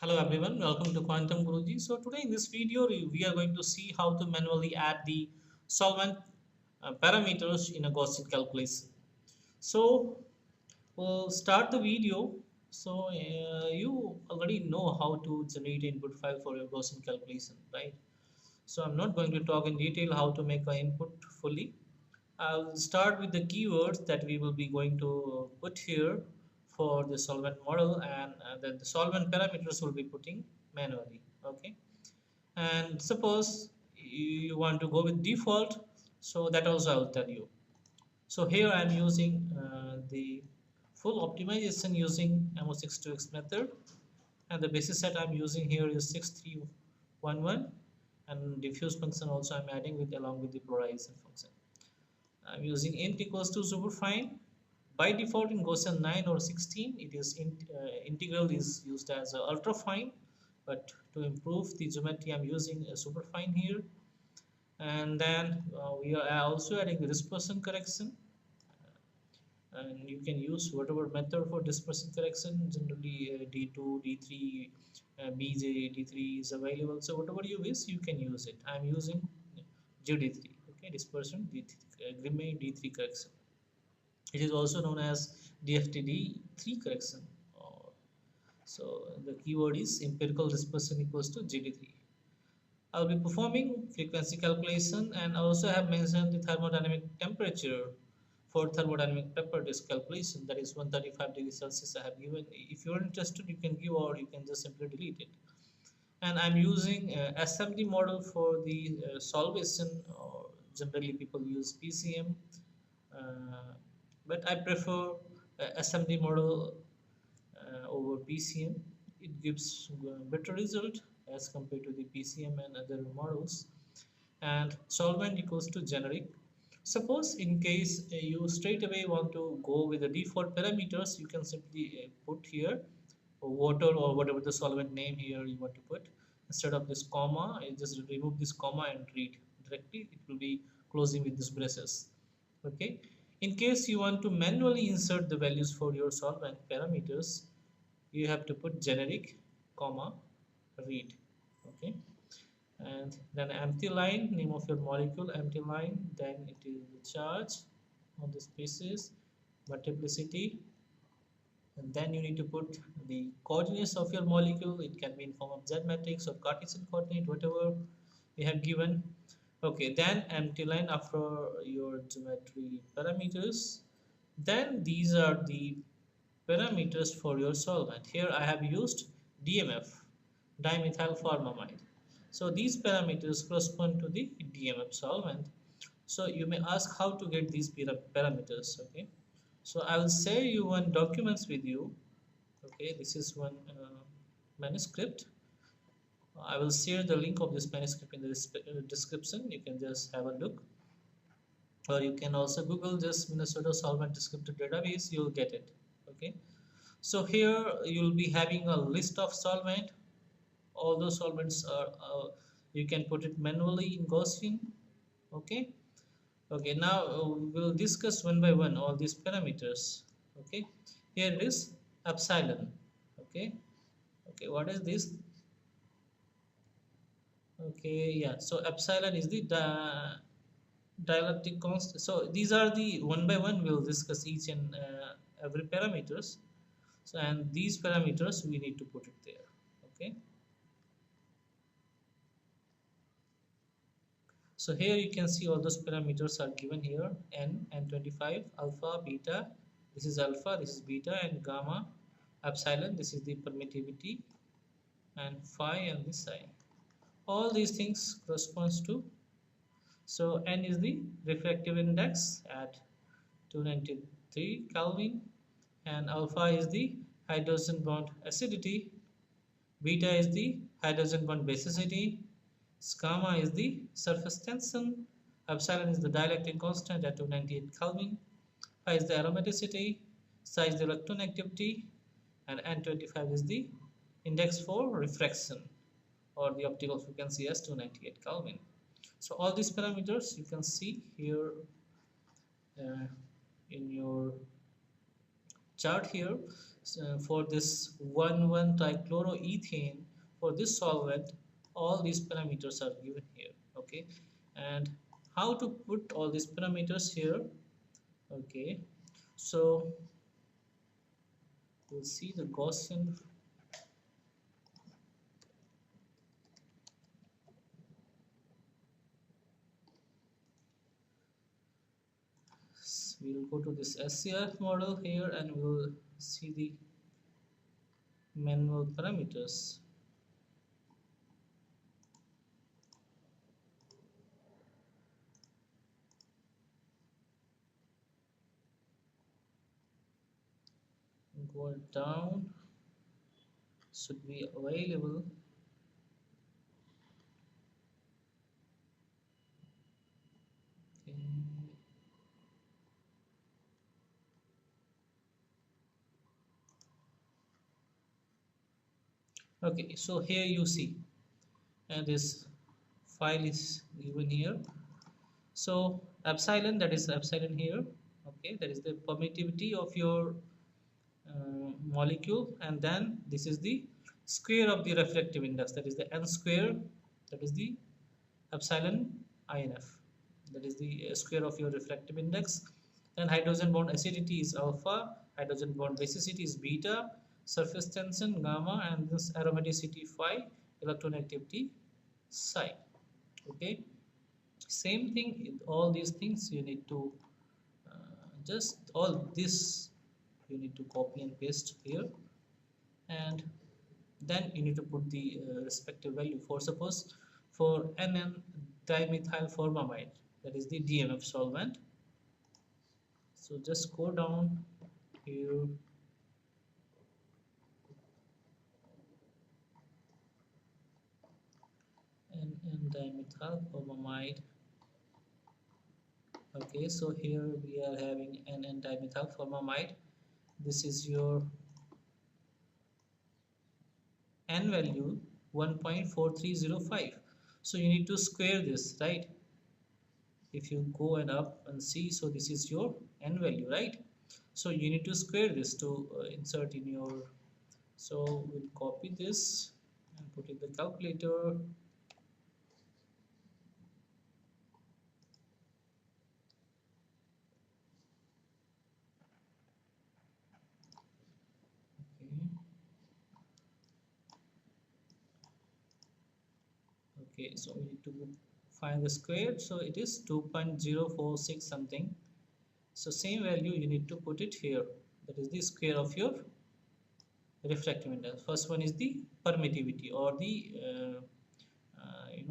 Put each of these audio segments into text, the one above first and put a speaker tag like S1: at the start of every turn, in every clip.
S1: Hello everyone, welcome to Quantum Guruji. So today in this video we are going to see how to manually add the solvent parameters in a Gaussian calculation. So we'll start the video. So you already know how to generate input file for your Gaussian calculation, right? So I'm not going to talk in detail how to make an input fully. I'll start with the keywords that we will be going to put here for the solvent model, and then the solvent parameters will be putting manually. Okay, and suppose you want to go with default, so that also I'll tell you. So here I'm using the full optimization using MO62X method, and the basis set I'm using here is 6311, and diffuse function also I'm adding with along with the polarization function. I'm using int equals to superfine. By default in Gaussian 9 or 16, it is integral is used as ultrafine, but to improve the geometry, I'm using a superfine here. And then we are also adding the dispersion correction, and you can use whatever method for dispersion correction. Generally, D2, D3, BJ, D3 is available. So whatever you wish, you can use it. I'm using GD3. Okay, dispersion D3, Grimmie D3 correction. It is also known as DFT correction. So the keyword is empirical dispersion equals to GD3. I'll be performing frequency calculation, and I also have mentioned the thermodynamic temperature for thermodynamic temperature calculation, that is 135 degrees Celsius I have given. If you are interested, you can give, or you can just simply delete it. And I'm using SMD model for the solvation, or generally people use PCM, but I prefer SMD model over PCM. It gives better result as compared to the PCM and other models. And solvent equals to generic. Suppose in case you straight away want to go with the default parameters, you can simply put here water or whatever the solvent name here you want to put. Instead of this comma, you just remove this comma and read directly. It will be closing with this braces. Okay. In case you want to manually insert the values for your solvent parameters, you have to put generic comma read. Okay, and then empty line, name of your molecule, empty line, then it is the charge on the species, multiplicity, and then you need to put the coordinates of your molecule. It can be in form of Z matrix or Cartesian coordinate, whatever we have given. Okay, then empty line after your geometry parameters. Then these are the parameters for your solvent. Here I have used DMF, dimethyl formamide. So these parameters correspond to the DMF solvent. So you may ask how to get these parameters. Okay, so I will share you one documents with you. Okay, this is one manuscript. I will share the link of this manuscript in the description. You can just have a look, or you can also Google this Minnesota solvent descriptor database. You'll get it. Okay, so here you'll be having a list of solvent. All those solvents are you can put it manually in Gaussian. Okay. Okay, now we'll discuss one by one all these parameters. Okay, here it is epsilon. Okay, okay, what is this? Okay, yeah, so epsilon is the dielectric constant. So these are the one by one we'll discuss each and every parameters. So and these parameters we need to put it there. Okay, so here you can see all those parameters are given here: n and 25, alpha, beta. This is alpha, this is beta, and gamma, epsilon. This is the permittivity, and phi and this psi. All these things corresponds to. So n is the refractive index at 293 Kelvin, and alpha is the hydrogen bond acidity, beta is the hydrogen bond basicity, gamma is the surface tension, epsilon is the dielectric constant at 298 Kelvin, phi is the aromaticity, psi is the electron activity, and N25 is the index for refraction, or the optical frequency as 298 Kelvin. So all these parameters you can see here in your chart here. For this 1,1-trichloroethane, for this solvent, all these parameters are given here. Okay, and how to put all these parameters here? Okay, so we'll see the Gaussian. We'll go to this SCF model here and we'll see the manual parameters. Go down, should be available. Okay, so here you see, and this file is given here. So epsilon, that is epsilon here. Okay, that is the permittivity of your molecule, and then this is the square of the refractive index, that is the n square, that is the epsilon INF, that is the square of your refractive index. Then hydrogen bond acidity is alpha, hydrogen bond basicity is beta, surface tension gamma, and this aromaticity phi, electronegativity psi. Okay, same thing in all these things. You need to just all this you need to copy and paste here, and then you need to put the respective value. For suppose for NN dimethyl formamide, that is the DMF solvent. So just go down here, NN dimethyl formamide. Okay, so here we are having NN dimethyl formamide. This is your N value 1.4305. So you need to square this, right? If you go and up and see, so this is your N value, right? So you need to square this to insert in your. So we'll copy this and put in the calculator. Okay, so we need to find the square. So it is 2.046 something. So same value you need to put it here. That is the square of your refractive index. First one is the permittivity, or the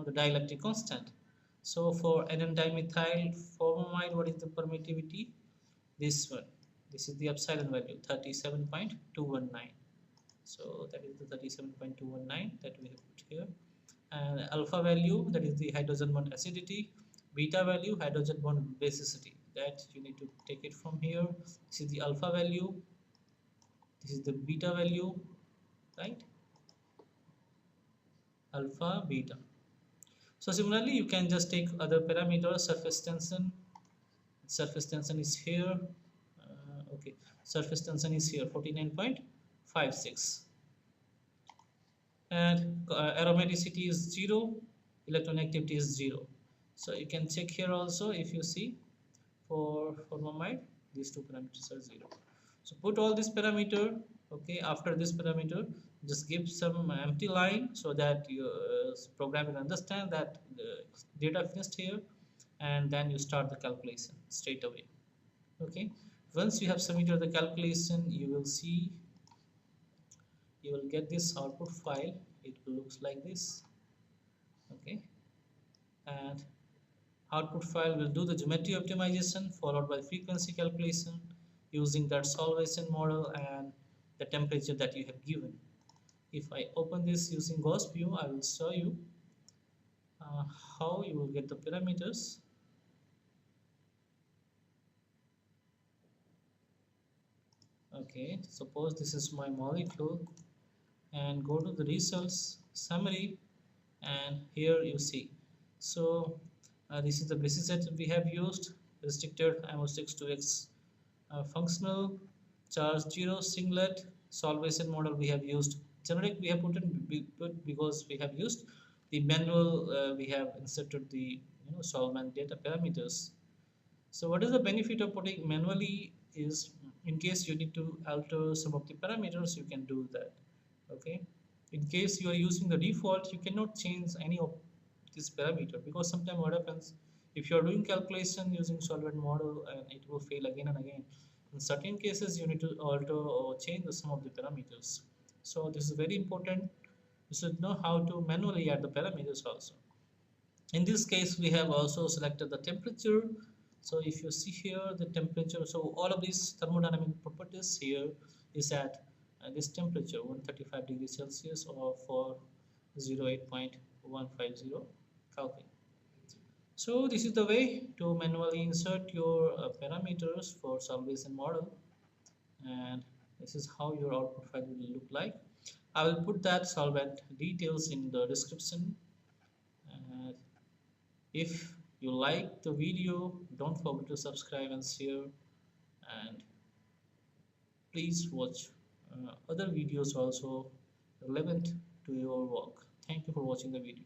S1: the dielectric constant. So for NN dimethyl formamide, what is the permittivity? This one. This is the epsilon value, 37.219. So that is the 37.219 that we have put here. And alpha value, that is the hydrogen bond acidity. Beta value, hydrogen bond basicity, that you need to take it from here. This is the alpha value, this is the beta value, right? Alpha, beta. So similarly you can just take other parameters. Surface tension is here. Okay, surface tension is here 49.56, and aromaticity is 0, electronegativity is 0. So you can check here also. If you see for formamide, these two parameters are 0. So put all this parameter. Okay, after this parameter just give some empty line so that your program will understand that the data finished here, and then you start the calculation straight away. Okay, once you have submitted the calculation, you will see, you will get this output file. It looks like this. Okay, and output file will do the geometry optimization followed by frequency calculation using that solvation model and the temperature that you have given. If I open this using Gauss view, I will show you how you will get the parameters. Okay, suppose this is my molecule, and go to the results summary, and here you see. So this is the basis that we have used, restricted ammo 6 to X functional, charge 0 singlet solvation model we have used. Generic we have put because we have used the manual, we have inserted the solvent data parameters. So what is the benefit of putting manually is, in case you need to alter some of the parameters, you can do that. Okay, in case you are using the default, you cannot change any of this parameter, because sometimes what happens, if you are doing calculation using solvent model and it will fail again and again. In certain cases you need to alter or change some of the parameters. So this is very important. You should know how to manually add the parameters also. In this case we have also selected the temperature. So if you see here the temperature, so all of these thermodynamic properties here is at this temperature 135 degrees Celsius or for 08.150 Kelvin. So this is the way to manually insert your parameters for solvation model, and this is how your output file will look like. I will put that solvent details in the description. And if you like the video, don't forget to subscribe and share, and please watch other videos also relevant to your work. Thank you for watching the video.